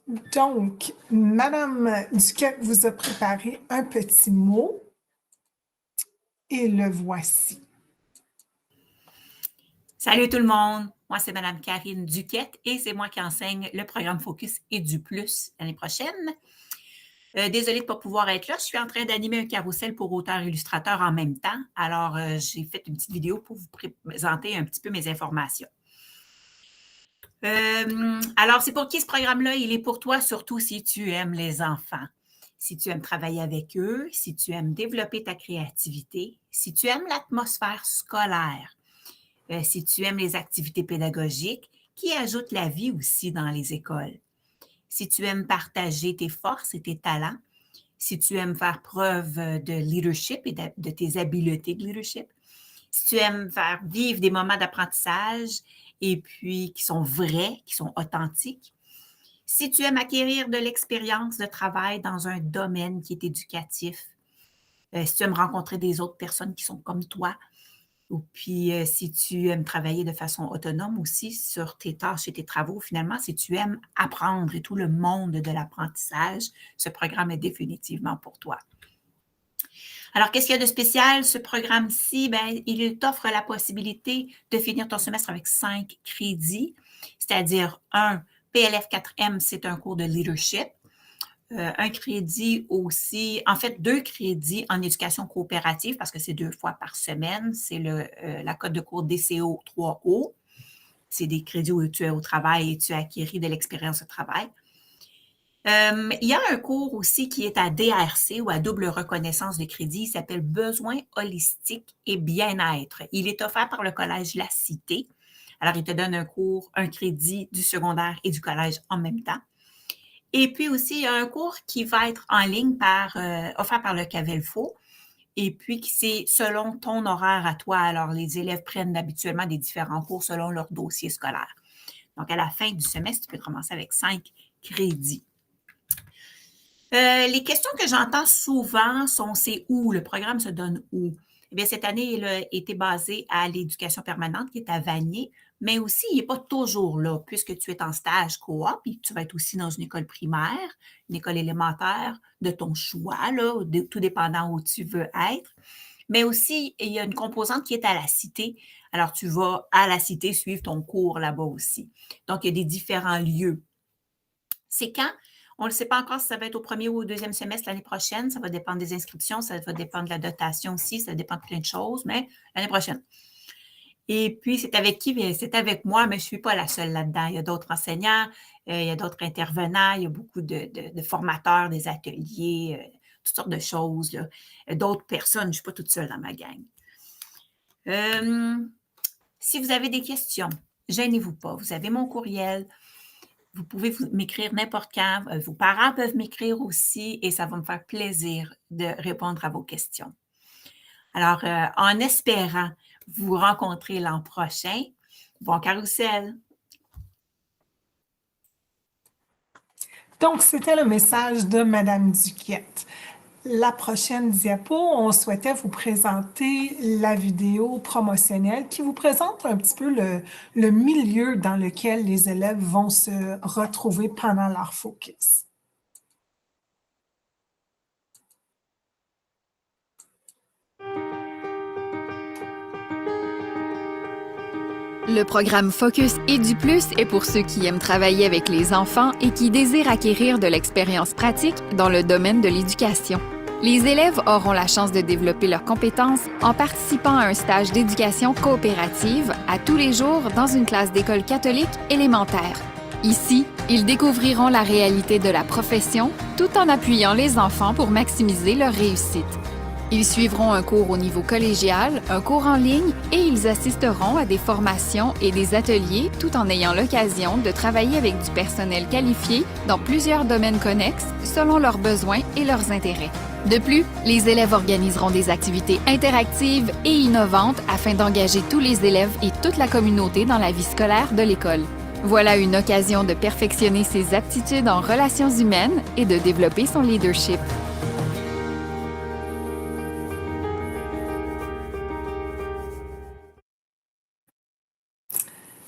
Donc, Madame Duquette vous a préparé un petit mot et le voici. Salut tout le monde, moi c'est Madame Karine Duquette et c'est moi qui enseigne le programme Focus et du Plus l'année prochaine. Désolée de ne pas pouvoir être là, je suis en train d'animer un carrousel pour auteurs-illustrateurs en même temps. Alors, j'ai fait une petite vidéo pour vous présenter un petit peu mes informations. Alors, c'est pour qui ce programme-là? Il est pour toi, surtout si tu aimes les enfants, si tu aimes travailler avec eux, si tu aimes développer ta créativité, si tu aimes l'atmosphère scolaire, si tu aimes les activités pédagogiques qui ajoutent la vie aussi dans les écoles, si tu aimes partager tes forces et tes talents, si tu aimes faire preuve de leadership et de tes habiletés de leadership, si tu aimes faire vivre des moments d'apprentissage et puis qui sont vrais, qui sont authentiques, si tu aimes acquérir de l'expérience de travail dans un domaine qui est éducatif, si tu aimes rencontrer des autres personnes qui sont comme toi, ou puis si tu aimes travailler de façon autonome aussi sur tes tâches et tes travaux, finalement, si tu aimes apprendre et tout le monde de l'apprentissage, ce programme est définitivement pour toi. Alors, qu'est-ce qu'il y a de spécial? Ce programme-ci, il t'offre la possibilité de finir ton semestre avec 5 crédits, c'est-à-dire un PLF 4M, c'est un cours de leadership. Un crédit aussi, en fait 2 crédits en éducation coopérative parce que c'est 2 fois par semaine. C'est la cote de cours DCO 3O. C'est des crédits où tu es au travail et tu acquéris de l'expérience au travail. Il y a un cours aussi qui est à DRC ou à double reconnaissance de crédit. Il s'appelle Besoins holistiques et bien-être. Il est offert par le Collège La Cité. Alors, il te donne un crédit du secondaire et du collège en même temps. Et puis aussi, il y a un cours qui va être en ligne offert par le Cavelfo. Et puis, c'est selon ton horaire à toi. Alors, les élèves prennent habituellement des différents cours selon leur dossier scolaire. Donc, à la fin du semestre, tu peux commencer avec 5 crédits. Les questions que j'entends souvent sont c'est où? Le programme se donne où? Eh bien, cette année, il a été basé à l'éducation permanente qui est à Vanier, mais aussi, il n'est pas toujours là, puisque tu es en stage coop, et tu vas être aussi dans une école primaire, une école élémentaire de ton choix, là, tout dépendant où tu veux être. Mais aussi, il y a une composante qui est à la cité. Alors, tu vas à la cité suivre ton cours là-bas aussi. Donc, il y a des différents lieux. C'est quand? On ne sait pas encore si ça va être au premier ou au deuxième semestre l'année prochaine. Ça va dépendre des inscriptions, ça va dépendre de la dotation aussi, ça dépend de plein de choses, mais l'année prochaine. Et puis, c'est avec qui? C'est avec moi, mais je ne suis pas la seule là-dedans. Il y a d'autres enseignants, il y a d'autres intervenants, il y a beaucoup de formateurs, des ateliers, toutes sortes de choses. D'autres personnes, je ne suis pas toute seule dans ma gang. Si vous avez des questions, gênez-vous pas. Vous avez mon courriel. Vous pouvez m'écrire n'importe quand. Vos parents peuvent m'écrire aussi et ça va me faire plaisir de répondre à vos questions. Alors, en espérant vous rencontrer l'an prochain, bon carrousel! Donc, c'était le message de Madame Duquette. La prochaine diapo, on souhaitait vous présenter la vidéo promotionnelle qui vous présente un petit peu le milieu dans lequel les élèves vont se retrouver pendant leur focus. Le programme Focus et du Plus est pour ceux qui aiment travailler avec les enfants et qui désirent acquérir de l'expérience pratique dans le domaine de l'éducation. Les élèves auront la chance de développer leurs compétences en participant à un stage d'éducation coopérative à tous les jours dans une classe d'école catholique élémentaire. Ici, ils découvriront la réalité de la profession tout en appuyant les enfants pour maximiser leur réussite. Ils suivront un cours au niveau collégial, un cours en ligne et ils assisteront à des formations et des ateliers tout en ayant l'occasion de travailler avec du personnel qualifié dans plusieurs domaines connexes selon leurs besoins et leurs intérêts. De plus, les élèves organiseront des activités interactives et innovantes afin d'engager tous les élèves et toute la communauté dans la vie scolaire de l'école. Voilà une occasion de perfectionner ses aptitudes en relations humaines et de développer son leadership.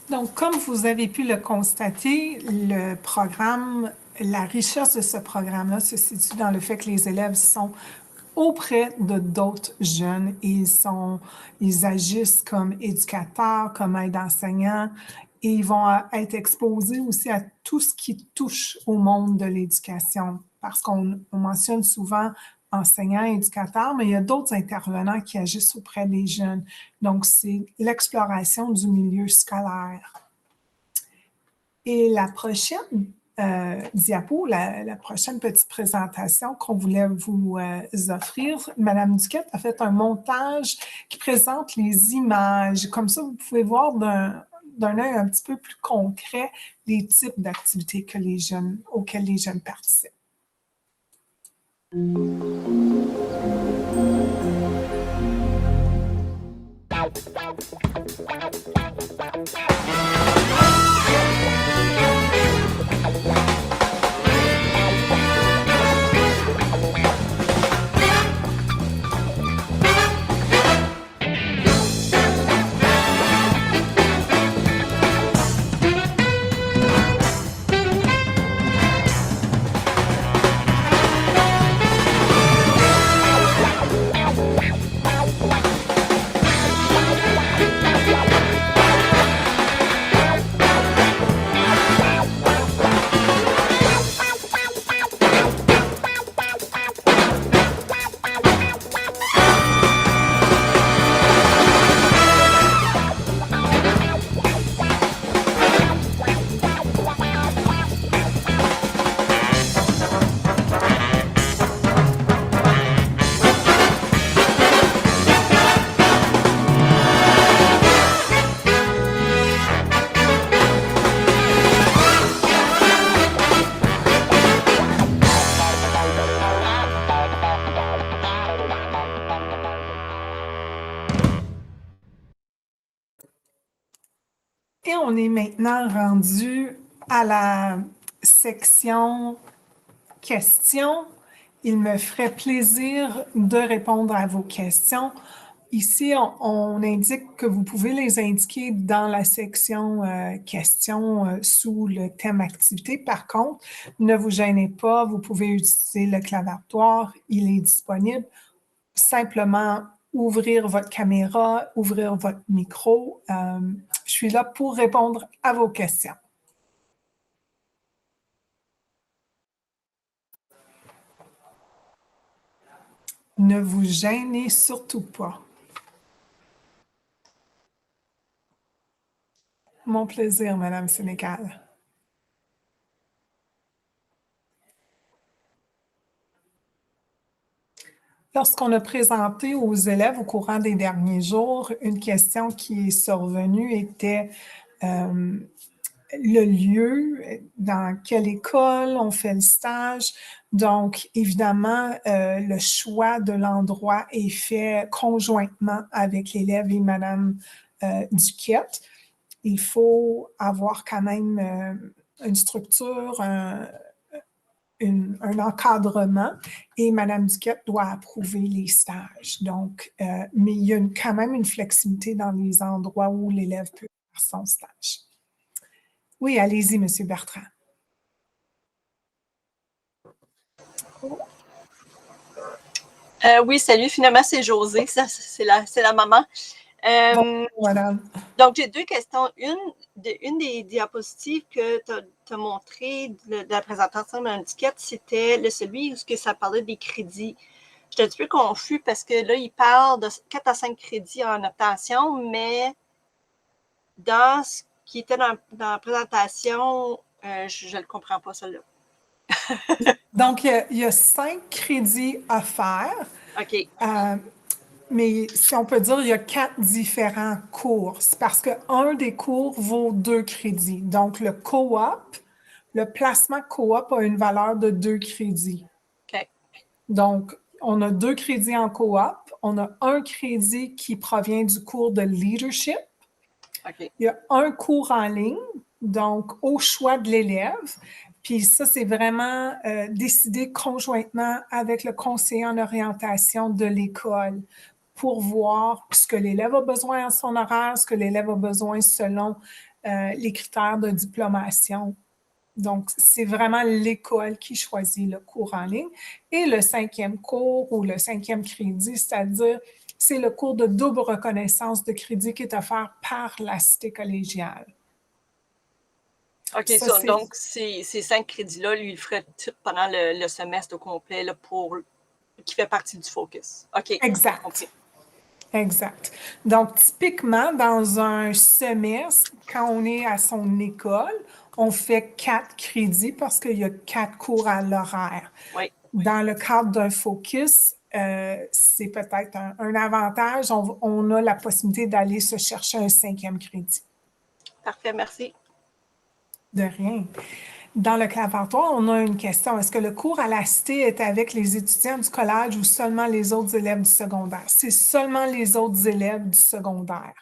Donc, comme vous avez pu le constater, le programme la richesse de ce programme-là se situe dans le fait que les élèves sont auprès de d'autres jeunes. Ils agissent comme éducateurs, comme aides enseignants, et ils vont être exposés aussi à tout ce qui touche au monde de l'éducation, parce qu'on mentionne souvent enseignants, éducateurs, mais il y a d'autres intervenants qui agissent auprès des jeunes. Donc, c'est l'exploration du milieu scolaire. Et la prochaine diapo, la prochaine petite présentation qu'on voulait vous offrir, Madame Duquette a fait un montage qui présente les images. Comme ça, vous pouvez voir d'un œil un petit peu plus concret les types d'activités auxquelles les jeunes participent. Et on est maintenant rendu à la section questions. Il me ferait plaisir de répondre à vos questions. Ici, on indique que vous pouvez les indiquer dans la section questions sous le thème activité. Par contre, ne vous gênez pas, vous pouvez utiliser le claviatoire, il est disponible. Simplement ouvrir votre caméra, ouvrir votre micro. Je suis là pour répondre à vos questions. Ne vous gênez surtout pas. Mon plaisir, Madame Sénécal. Lorsqu'on a présenté aux élèves au courant des derniers jours, une question qui est survenue était le lieu, dans quelle école on fait le stage. Donc, évidemment, le choix de l'endroit est fait conjointement avec l'élève et Madame Duquette. Il faut avoir quand même une structure, un encadrement et Mme Duquette doit approuver les stages. Donc, mais il y a quand même une flexibilité dans les endroits où l'élève peut faire son stage. Oui, allez-y, M. Bertrand. Oui, salut. Finalement, c'est Josée. C'est la maman. Bonjour, madame. Donc, j'ai deux questions. Une des diapositives que tu as montrées de la présentation de Mme Duquette, c'était celui où ça parlait des crédits. J'étais un petit peu confus parce que là, il parle de 4 à 5 crédits en obtention, mais dans ce qui était dans la présentation, je ne le comprends pas, celle-là. Donc, il y a 5 crédits à faire. OK. Mais si on peut dire, il y a 4 différents cours. C'est parce qu'un des cours vaut 2 crédits. Donc, le placement coop a une valeur de 2 crédits. OK. Donc, on a 2 crédits en coop. On a un crédit qui provient du cours de leadership. OK. Il y a un cours en ligne, donc au choix de l'élève. Puis ça, c'est vraiment décidé conjointement avec le conseiller en orientation de l'école pour voir ce que l'élève a besoin à son horaire, ce que l'élève a besoin selon les critères de diplomation Donc, c'est vraiment l'école qui choisit le cours en ligne. Et le 5e cours ou le 5e crédit, c'est-à-dire, c'est le cours de double reconnaissance de crédit qui est offert par la cité collégiale. OK, Ça, donc ces 5 crédits-là, lui, il ferait tout pendant le semestre au complet là, qui fait partie du focus. OK. Exact. Compris. Exact. Donc, typiquement, dans un semestre, quand on est à son école, on fait 4 crédits parce qu'il y a 4 cours à l'horaire. Oui. Dans le cadre d'un focus, c'est peut-être un avantage. On a la possibilité d'aller se chercher un 5e crédit. Parfait, merci. De rien. Dans le clavatoire, on a une question. Est-ce que le cours à la cité est avec les étudiants du collège ou seulement les autres élèves du secondaire? C'est seulement les autres élèves du secondaire.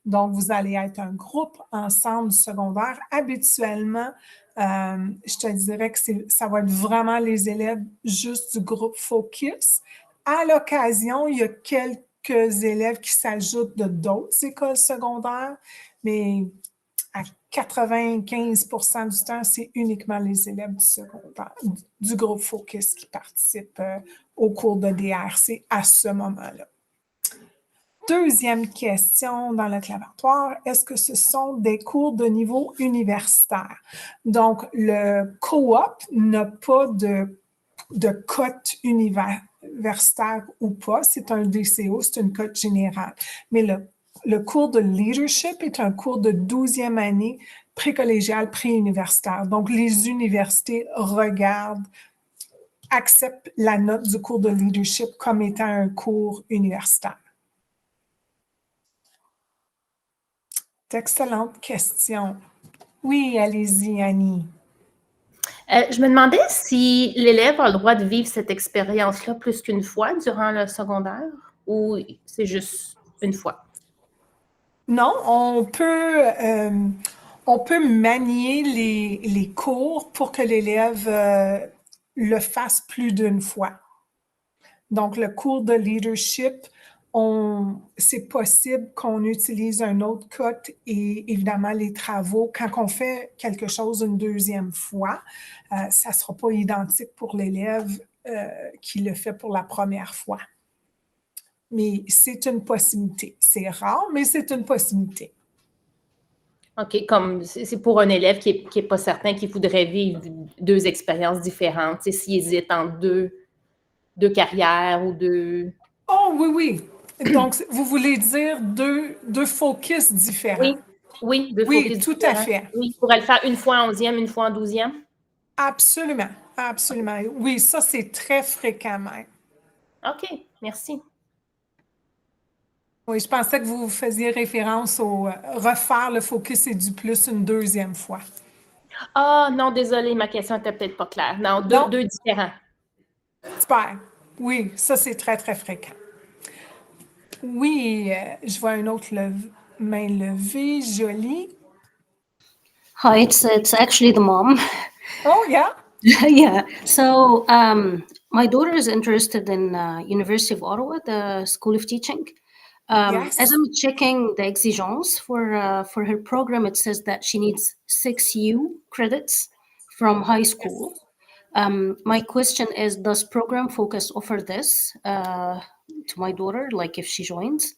Donc, vous allez être un groupe ensemble du secondaire. Habituellement, je te dirais que ça va être vraiment les élèves juste du groupe Focus. À l'occasion, il y a quelques élèves qui s'ajoutent de d'autres écoles secondaires, mais à 95% du temps, c'est uniquement les élèves du secondaire, du groupe Focus qui participent au cours de DRC à ce moment-là. Deuxième question dans le clavatoire, est-ce que ce sont des cours de niveau universitaire? Donc, le co-op n'a pas de cote universitaire ou pas, c'est un DCO, c'est une cote générale. Mais le cours de leadership est un cours de 12e année précollégiale, préuniversitaire. Donc, les universités acceptent la note du cours de leadership comme étant un cours universitaire. D'excellentes questions. Oui, allez-y, Annie. Je me demandais si l'élève a le droit de vivre cette expérience-là plus qu'une fois durant le secondaire ou c'est juste une fois? Non, on peut manier les cours pour que l'élève le fasse plus d'une fois. Donc, le cours de leadership, c'est possible qu'on utilise un autre code et évidemment les travaux. Quand on fait quelque chose une deuxième fois, ça ne sera pas identique pour l'élève qui le fait pour la première fois. Mais c'est une possibilité. C'est rare, mais c'est une possibilité. OK, comme c'est pour un élève qui est pas certain, qui voudrait vivre 2 expériences différentes, s'il hésite entre deux carrières ou deux... Oh oui, oui. Donc, vous voulez dire deux focus différents? Oui, deux Oui, focus tout différents. à fait. Oui, il pourrait le faire une fois en 11e, une fois en 12e? Absolument, absolument. Oui, ça, c'est très fréquent même. OK, merci. Oui, je pensais que vous faisiez référence au refaire le focus et du plus une deuxième fois. Ah non, désolée, ma question était peut-être pas claire. Non, deux différents. Super. Oui, ça, c'est très, très fréquent. Oui, je vois une autre main levée. Jolie. Hi, it's actually the mom. Oh, yeah. Yeah. So my daughter is interested in University of Ottawa, the School of Teaching. Yes. As I'm checking the exigence for her program, it says that she needs 6 U credits from high school. My question is, does Program Focus offer this to my daughter, like if she joins?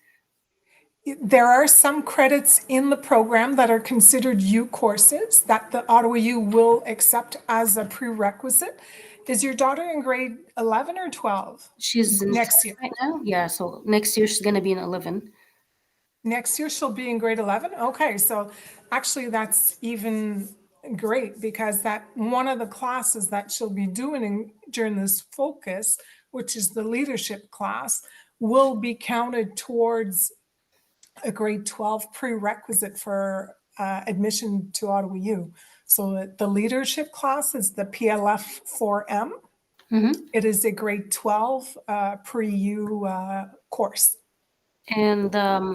There are some credits in the program that are considered U courses that the Ottawa U will accept as a prerequisite. Is your daughter in grade 11 or 12? She's in Next year. right now. Yeah, so next year she's going to be in 11. Next year she'll be in grade 11? Okay, so actually that's even great because that one of the classes that she'll be doing during this focus, which is the leadership class, will be counted towards a grade 12 prerequisite for admission to Ottawa U. So the leadership class is the PLF 4M. Mm-hmm. It is a grade 12 pre-U course. And